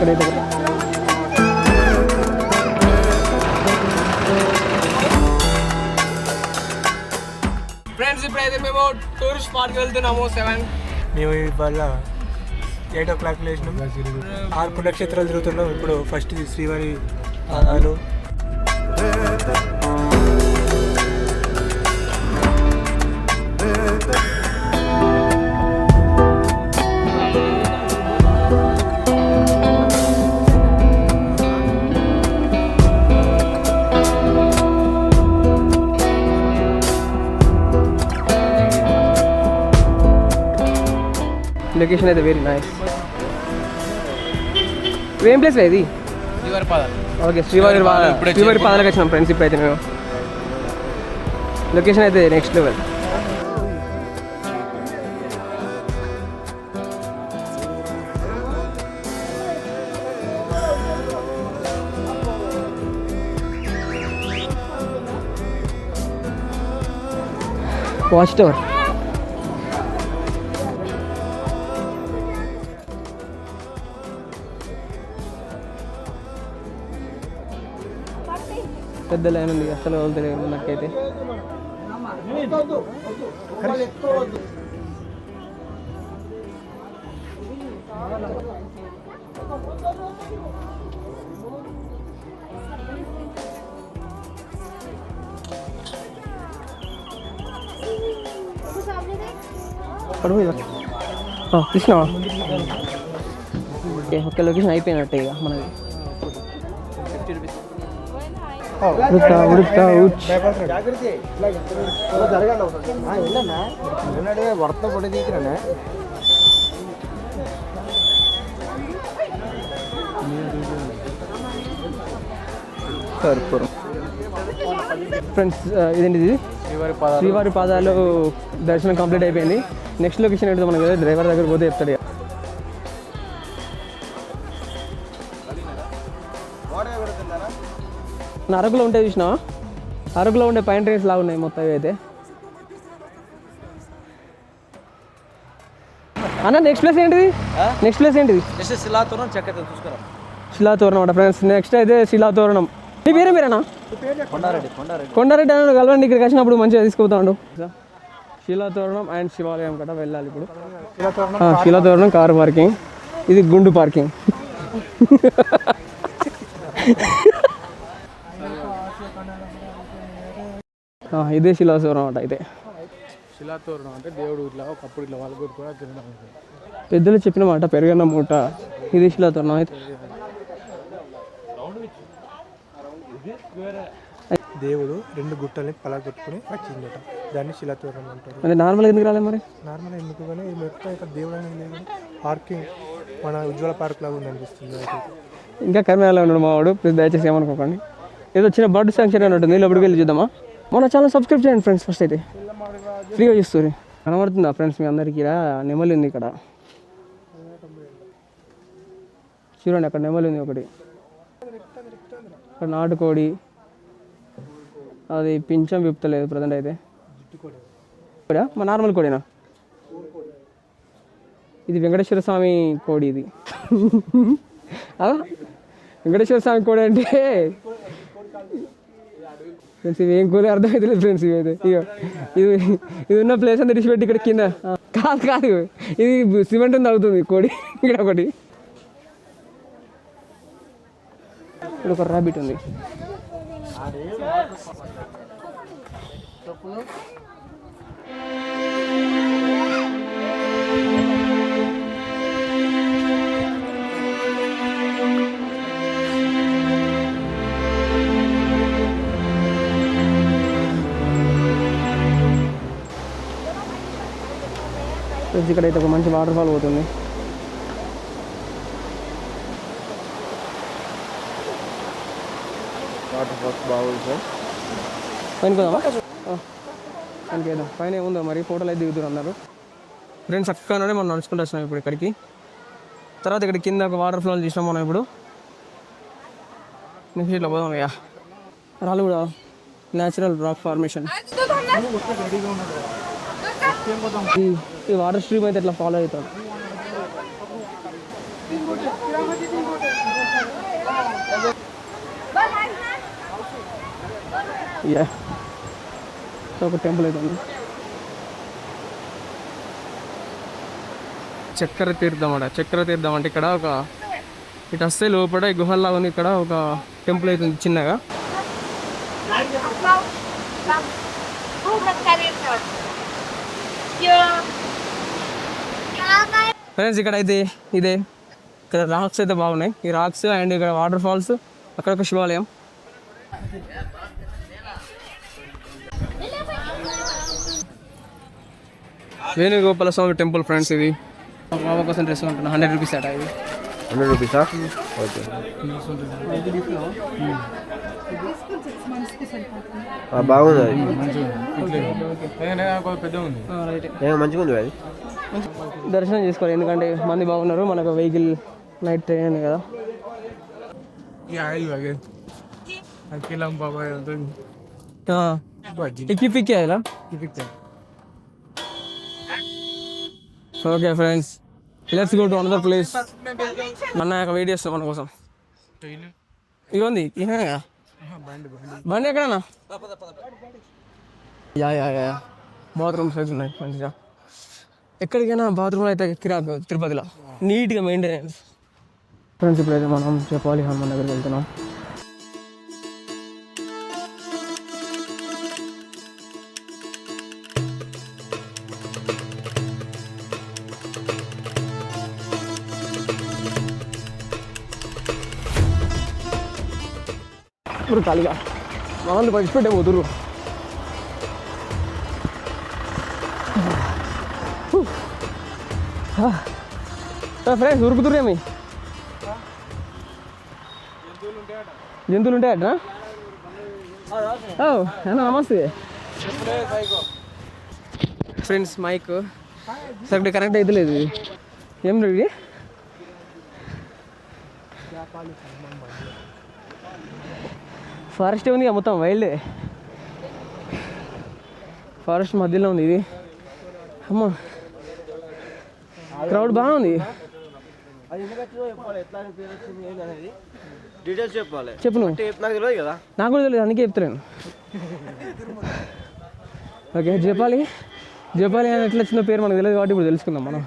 ఇక్కడైతే ఫ్రెండ్స్ ఇప్పుడైతే మేము టూరిస్ట్ స్పాట్కి వెళ్తున్నాము 7 మేము ఇవాళ 8 o'clock లేచినాం 6 పుణ్యక్షేత్రాలు తిరుగుతున్నాం. ఇప్పుడు ఫస్ట్ శ్రీవారి పాదాలు, లొకేషన్ అయితే వెరీ నైస్. ఏం ప్లేస్ ఇది? ఓకే, శ్రీవారి పాదాలకు వచ్చినాం ఫ్రెండ్స్. ఇప్పుడైతే మేము లొకేషన్ అయితే నెక్స్ట్ లెవెల్. Watch tower. పెద్ద లైన్ ఉంది, అసలు వదులుతలేదు నాకైతే. కృష్ణవా? ఓకే, లొకేషన్ అయిపోయినట్టే ఇక మనది. ఫ్రెండ్స్ ఇదేంటిది? శ్రీవారి పాదాలు దర్శనం కంప్లీట్ అయిపోయింది. నెక్స్ట్ లొకేషన్ ఏంటో మనకు డ్రైవర్ దగ్గర పోతే చెప్తాడు. అరకులో ఉంటాయి చూసినా, అరకులో ఉండే పైన ట్రైన్స్ లాగా ఉన్నాయి మొత్తం అయితే. అన్న నెక్స్ట్ ప్లేస్ ఏంటిది? శిలాతోరణం అంట ఫ్రెండ్స్. నెక్స్ట్ అయితే శిలాతోరణం. నీ పేరేనా? కొండారెడ్డి అన్నాడు. కలవండి, ఇక్కడికి వచ్చినప్పుడు మంచిగా తీసుకుపోతాడు. శిలాతోరణం అండ్ శివాలయం కట్ట వెళ్ళాలి ఇప్పుడు. శిలాతోరణం కారు పార్కింగ్, ఇది గుండు పార్కింగ్. ఇదే శిలాతోరణం అంట. అయితే శిలాతోరణం అంటే దేవుడు ఇట్లా ఒకప్పుడు ఇట్లా వాళ్ళు కూడా తినడం. పెద్దలు చెప్పిన మాట పెరుగన్న మూట. ఇది శిలాతోరణం అయితే. దేవుడు 2 గుట్టల్ని పలగొట్టుకుని వచ్చిందట, దాన్ని శిలాతోరణం అంటారు. అంటే నార్మల్ ఎందుకు రాలేదు మరి? నార్మల్ ఎందుకు కానీ మొత్తం ఇక్కడ దేవుడు అనేది లేదు. పార్కింగ్ మన ఉజ్వల పార్క్ లాగా ఉంది అనిపిస్తుంది. ఇంకా కర్మేళలో ఉన్నాడు మావాడు. ప్లీజ్ దయచేసి ఏమనుకోకండి. ఏదో చిన్న బర్డ్ శాంక్షన్ అని ఉంటుంది, లోపలికి వెళ్ళి చూద్దామా? మన ఛానల్ సబ్స్క్రైబ్ చేయండి ఫ్రెండ్స్. ఫస్ట్ అయితే ఫ్రీగా చూస్తుంది. కనబడుతుందా ఫ్రెండ్స్ మీ అందరికీ? నెమలి ఉంది ఇక్కడ, చూడండి. అక్కడ నెమలి ఉంది ఒకటి. అక్కడ నాటుకోడి, అది పింఛం విప్పుతలేదు ప్రజెంట్ అయితే. మా నార్మల్ కోడినా? ఇది వెంకటేశ్వర స్వామి కోడి. ఇది వెంకటేశ్వర స్వామి కోడి అంటే ఫ్రెండ్స్ ఇవి ఏం కోడి అర్థమవుతలేదు ఫ్రెండ్స్. ఇవి అయితే ఇది ఉన్న ప్లేస్ అంతా విడిచిపెట్టి ఇక్కడ కింద కాదు ఇది సిమెంట్ ఉంది అవుతుంది కోడి. ఇక్కడ ఒకటి, ఇక్కడ ఒక ర్యాబిట్ ఉంది. ఇక్కడైతే ఒక మంచి వాటర్ ఫాల్ పోతుంది. వాటర్ ఫాల్స్ బాగుంది సార్. పైన పోదామా? పైన వేద్దాం. పైన ఏముందో మరి, ఫోటోలు అయితే దిగుతారు అన్నారు ఫ్రెండ్స్. అక్కడనే మనం నడుచుకుంటూ వచ్చినాం ఇప్పుడు ఇక్కడికి. తర్వాత ఇక్కడ కింద ఒక వాటర్ ఫాల్ చూసినాం మనం. ఇప్పుడు నెక్స్ట్ ఇట్లా పోదాం. అయ్యా రాళ్ళు కూడా న్యాచురల్ రాక్ ఫార్మేషన్. ఈ వాటర్ స్ట్రీమ్ అయితే ఇట్లా ఫాలో అవుతాం. యా ఒక టెంపుల్ అయితే ఉంది. చక్కెర తీర్థం అంటే ఇక్కడ ఒక ఇటు వస్తే లోపల గుహల్లాగా ఉంది. ఇక్కడ ఒక టెంపుల్ అయితే ఉంది చిన్నగా. ఫ్రెండ్స్ ఇక్కడ అయితే ఇదే ఇక్కడ రాక్స్ అయితే బాగున్నాయి. ఈ రాక్స్ అండ్ ఇక్కడ వాటర్ ఫాల్స్, అక్కడ ఒక శివాలయం. వేణుగోపాల స్వామి టెంపుల్ ఫ్రెండ్స్. ఇది బాబా కోసం డ్రెస్ ఉంటున్నా 100 రూపీస్ అట. ఇది 100 రూపీసా? ఓకే, బాగుంది. మంచిగా ఉంది అది. దర్శనం చేసుకోవాలి ఎందుకంటే మంది బాగున్నారు. మనకు వెహికల్ నైట్ ట్రైన్ ఉంది కదా. పిక్కి అయ్యా. Okay friends, let's go to another place. అన్న వెయిట్ చేస్తాం మన కోసం. ఇవ్వండి బండి ఎక్కడన్నా? యా బాత్రూమ్స్ అయితే ఉన్నాయి మంచిగా. ఎక్కడికైనా బాత్రూమ్లో అయితే కిరాకు తిరుపతిలో నీట్గా మెయింటెనెన్స్. ఫ్రెండ్స్ ఇప్పుడైతే మనం చెప్పాలి హనుమాన్ దగ్గరికి వెళ్తున్నాం. ఇప్పుడు ఖాళీగా వాళ్ళు పడిచిపెట్టే పోతురు. ఫ్రెండ్స్ ఉరుకుతురేమి జంతువులు ఉంటాయట. అన్న నమస్తే ఫ్రెండ్స్. మైక్ సరిగ్గా కనెక్ట్ అయితే లేదు. ఏం రెడీ ఫారెస్ట్ ఉంది మొత్తం, వైల్డ్ ఫారెస్ట్ మధ్యలో ఉంది ఇది. అమ్మ క్రౌడ్ బాగా ఉంది. డీటెయిల్స్ చెప్పాలి. చెప్పు నువ్వు. నాకు తెలియదు కదా. నాకు కూడా తెలియదు, అందుకే చెప్తాను. ఓకే, జపాలి అని ఎట్లా వచ్చిన పేరు మనకు తెలియదు కాబట్టి ఇప్పుడు తెలుసుకుందాం మనం.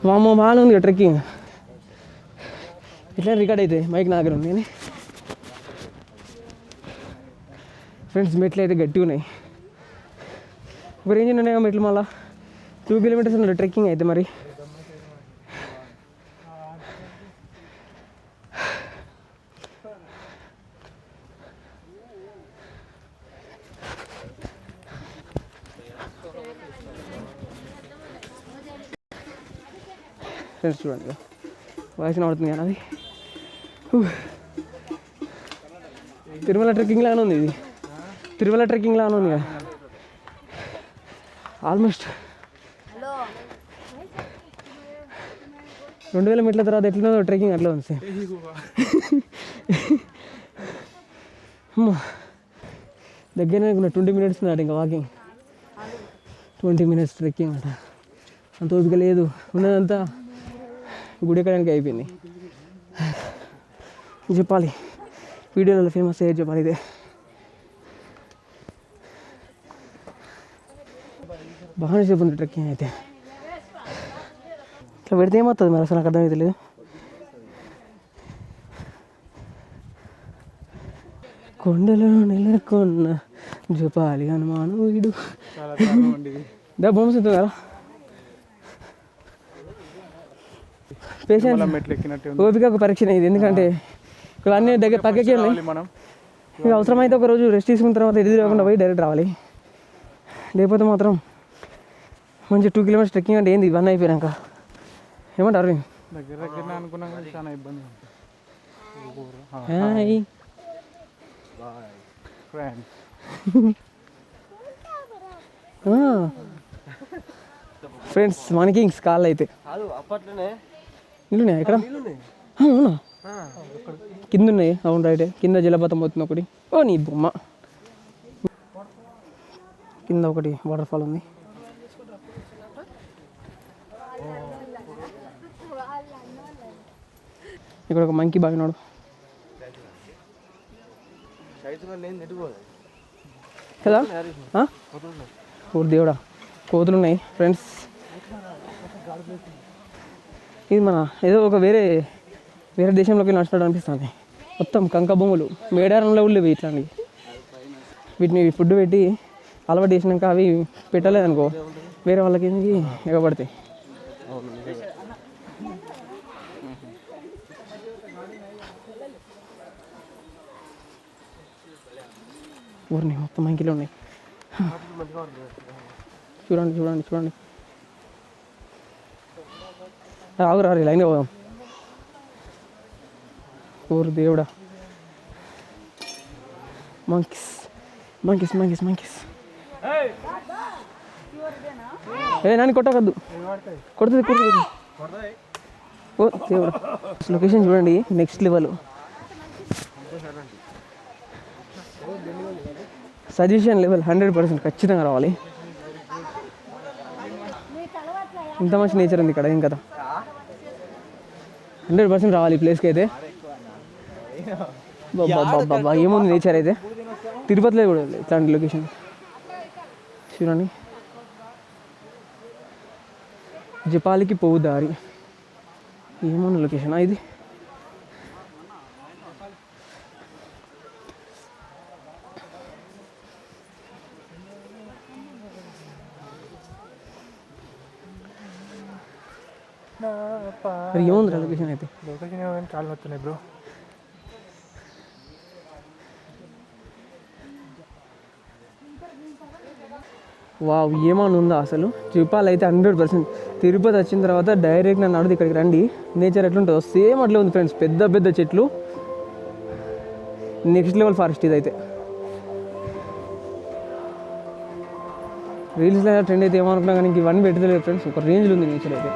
వామ్మో బాగానే ఉంది ట్రెక్కింగ్. ఇట్లా రికార్డ్ అయితే మైక్ నా దగ్గర ఉంది కానీ ఫ్రెండ్స్ మెట్లు అయితే గట్టిగా ఉన్నాయి. ఒక రేంజ్ ఉన్నాయి మెట్లు. మళ్ళీ 2 కిలోమీటర్స్ ఉన్నాయి ట్రెక్కింగ్ అయితే. మరి ఫ్రెండ్స్ చూడండి వాయిస్ పడుతుంది కానీ అది తిరుమల ట్రెక్కింగ్ లాగానే ఉంది. ఇది తిరుమల ట్రెక్కింగ్ లాగానే ఉంది కదా. ఆల్మోస్ట్ 2000 మీటర్ల తర్వాత ఎట్లా ట్రెక్కింగ్ అట్లా ఉంది. దగ్గరనే 20 మినిట్స్ ఉన్నాడు ఇంకా వాకింగ్. 20 మినిట్స్ ట్రెక్కింగ్ అంట. అంత ఓపిక లేదు. ఉన్నదంతా గుడి ఎక్కడానికి అయిపోయింది. చెప్పాలి వీడియోలో ఫేమస్ అయ్యేది చెప్పాలి. ఇదే బాగానే చెప్పింది ట్రెక్కింగ్ అయితే. ఇట్లా పెడితే ఏమవుతుంది మరి అసలు నాకు అర్థమైతే లేదు. కొండలో నెలకొన్న జపాలి హనుమాను వీడు బొమ్మ కదా. పేషెంట్ ఓపిక పరీక్ష ఇది. ఎందుకంటే ఇక్కడ అన్నీ దగ్గర పక్కకే ఉన్నాయి. ఇక అవసరమైతే ఒక రోజు రెస్ట్ తీసుకున్న తర్వాత ఎదురు రాకుండా పోయి డైరెక్ట్ రావాలి. లేకపోతే మాత్రం మంచి 2 కిలోమీటర్స్ ట్రెక్కింగ్ అంటే ఏంది ఇవన్నీ అయిపోయాక. ఏమంటారు అరవింద్? ఫ్రెండ్స్ మనకి కాళ్ళు అయితే అప్పట్లోనే ఇల్లున్నాయి ఇక్కడ. అవునా కింద ఉన్నాయి. అవును రైటే, కింద జలపాతం పోతుంది ఒకటి. ఓ నీ బొమ్మ, కింద ఒకటి వాటర్ ఫాల్ ఉంది. ఇక్కడ ఒక మంకీ బాగినాడు కదా. ఓ దేవుడా, కోతులు ఉన్నాయి ఫ్రెండ్స్. ఇది మన ఏదో ఒక వేరే దేశంలోకి నడిచినట్టు అనిపిస్తుంది. మొత్తం కంక భూములు, మేడారంలో లేవు ఇట్లాంటివి. వీటిని ఫుడ్ పెట్టి అలవాటు చేసినాక అవి పెట్టలేదనుకో వేరే వాళ్ళకి ఎగబడతాయి. ఊరిని మొత్తం మంకిలు ఉన్నాయి. చూడండి చూడండి చూడండి. ఆగురారు లైన్గా పోదాం. ఊరు దేవుడా, monkeys monkeys monkeys monkeys. Nani కొట్టకద్దు, కొడుతుంది కొడుతుంది. ఓ దేవుడా, లొకేషన్ చూడండి నెక్స్ట్ లెవెల్. సజెషన్ లెవెల్ 100% ఖచ్చితంగా రావాలి. ఇంత మంచి నేచర్ ఉంది ఇక్కడ, ఏం కదా 100% రావాలి ఈ ప్లేస్కి అయితే. బాబా ఏముంది నేచర్ అయితే. తిరుపతిలో కూడా ఇట్లాంటి లొకేషన్ చూడండి. జపాలికి పోవు దారి, ఏముంది లొకేషన్ ఇది. ఏముంది లొకేషన్ అయితే. లొకేషన్ చాలా వస్తున్నాయి బ్రో. వావ్, ఏమని ఉందా అసలు. జపాల్ అయితే 100%. తిరుపతి వచ్చిన తర్వాత డైరెక్ట్ నన్ను అడిగి ఇక్కడికి రండి, నేచర్ ఎట్లుంటుందో సేమ్ అట్లా ఉంది ఫ్రెండ్స్. పెద్ద పెద్ద చెట్లు, నెక్స్ట్ లెవెల్ ఫారెస్ట్ ఇదైతే. రీల్స్లో ట్రెండ్ అయితే ఏమనుకున్నా కానీ ఇవన్నీ పెట్టలేదు ఫ్రెండ్స్. ఒక రేంజ్లో ఉంది నేచర్ అయితే.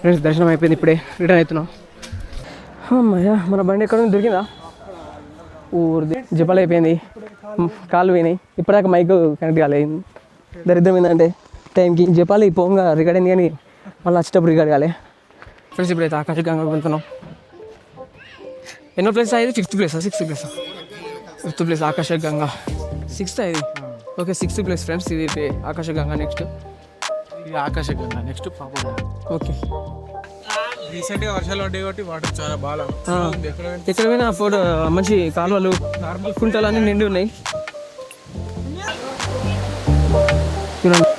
ఫ్రెండ్స్ దర్శనం అయిపోయింది, ఇప్పుడే రిటర్న్ అవుతున్నాం. అమ్మయ్యా, మన బండి ఎక్కడ దొరికిందా. ఊరిది జపాల్ అయిపోయింది, కాళ్ళు పోయినాయి. ఇప్పటిదాకా మైక్ కనెక్ట్ కాలేదు. దరిద్రం ఏంటంటే టైంకి జపాల్ పోగా రికార్డ్ అయింది కానీ మళ్ళీ వచ్చేటప్పుడు రికార్డ్ కాలే. ఫ్రెండ్స్ ఇప్పుడైతే ఆకాశగంగకు వెళ్తున్నాం. ఎన్నో ప్లేస్ అయ్యేది? సిక్స్త్ ప్లేస్ ఆకాశగంగా. 6th అయ్యేది. Okay 6th place friends. ఇది ఆకాశగంగా. నెక్స్ట్ ఆకాశగంగా, నెక్స్ట్ పాప. ఓకే, రీసెంట్గా వర్షాలు పడ్డాయి కాబట్టి వాటర్ చాలా బాగా ఎక్కడ పోయినా ఫోటో మంచి కాలువలు, నార్మల్ కుంటలు అన్నీ నిండి ఉన్నాయి. చూడండి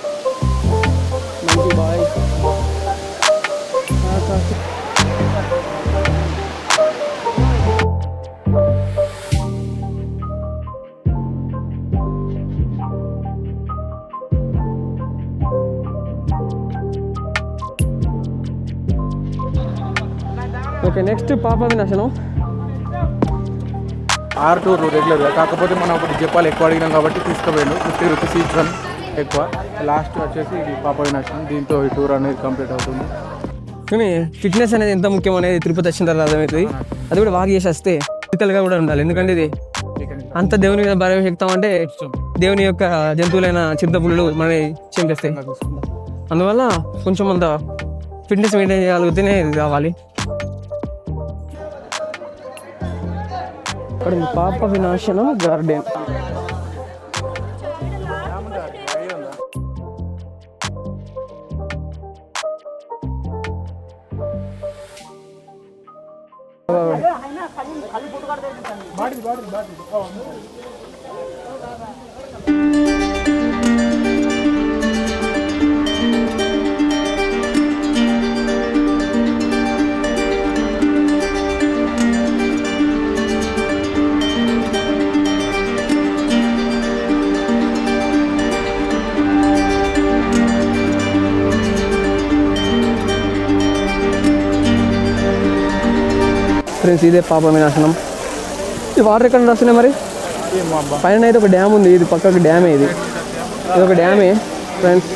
మంచి బాయ్. ఓకే నెక్స్ట్ పాప వినాశనం. టూర్ రెగ్యులర్గా, కాకపోతే మనం ఒకటి జపాల్ ఎక్కువ అడిగినాం కాబట్టి తీసుకుపోయాను. 50 రూపీస్ ఈచ్ వన్ ఎక్కువ. లాస్ట్ వచ్చేసి ఇది పాప వినాశనం. దీంతో ఈ టూర్ అనేది కంప్లీట్ అవుతుంది. కానీ ఫిట్నెస్ అనేది ఎంత ముఖ్యం అనేది తిరుపతి వచ్చిన తర్వాత అర్థమవుతుంది. అది కూడా బాగా చేసి వస్తే ఫిజికల్గా కూడా ఉండాలి. ఎందుకంటే ఇది అంత దేవుని మీద భారం ఎక్కుతాం అంటే దేవుని యొక్క జంతువులైన చింతపుళ్ళు మనని చంపేస్తాయి. అందువల్ల కొంచెం అంత ఫిట్నెస్ మెయింటైన్ చేయగలిగితేనే ఇది కావాలి. ఇక్కడ ఉంది పాప వినాశనం గార్డెన్. ఫ్రెండ్స్ ఇదే పాప వినాశనం. ఈ వాటర్ ఎక్కడ వస్తున్నాయి మరి? పైన అయితే ఒక డ్యామ్ ఉంది, ఇది పక్కకు డ్యామే, ఇది ఒక డ్యామే friends.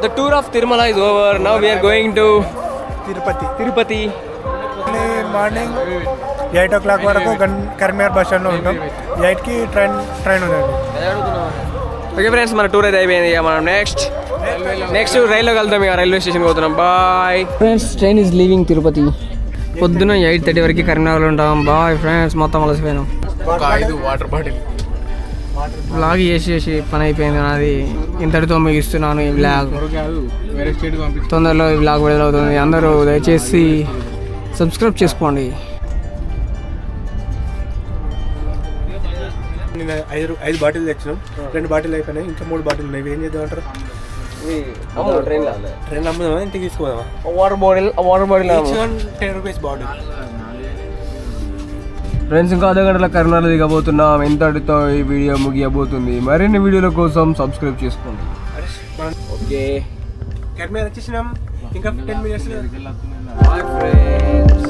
The tour of Tirumala is over. Now we are going to Tirupati. Morning 8 o'clock వరకు కరీంనగర్ బస్ స్టాండ్లో ఉంటాం. 8కి ట్రైన్ ఉందండి. ఓకే ఫ్రెండ్స్, మన టూర్ అయితే అయిపోయింది. ఇక మనం నెక్స్ట్ రైల్లో కలుద్దాం. ఇక రైల్వే స్టేషన్కి పోతున్నాం. Bye friends, train is leaving Tirupati. పొద్దున 8:30 వరకు కరీంనగర్లో ఉంటాం. బాయ్ ఫ్రెండ్స్, మొత్తం అలసిపోయినాం. ఒక 5 వాటర్ బాటిల్ బ్లాగ్ చేసి పని అయిపోయింది నాది. ఇంతటితో ముగిస్తున్నాను ఈ బ్లాగ్. వేరే స్టేట్ పంపిస్తాను. తొందరలో ఈ బ్లాగ్ విడుదలవుతుంది. అందరూ దయచేసి సబ్స్క్రైబ్ చేసుకోండి. నేను 5 బాటిల్ తెచ్చినాం. 2 బాటిల్ అయిపోయినాయి, ఇంకా 3 బాటిల్ ఉన్నాయి. ఏం చేద్దాం అంటారు? ట్రైన్ అమ్ముదామా, ఇంటికి తీసుకోదామా? Water bottle 10 rupees bottle. Friends, ఇంకా అర్ధ గంటల కరీంనగర్ దిగబోతున్నాం. ఇంతటితో ఈ వీడియో ముగియబోతుంది. మరిన్ని వీడియోల కోసం సబ్స్క్రైబ్ చేసుకోండి. ఓకే, కరీంనగర్ వచ్చేసినాం. ఇంకా 10 minutes. Bye friends.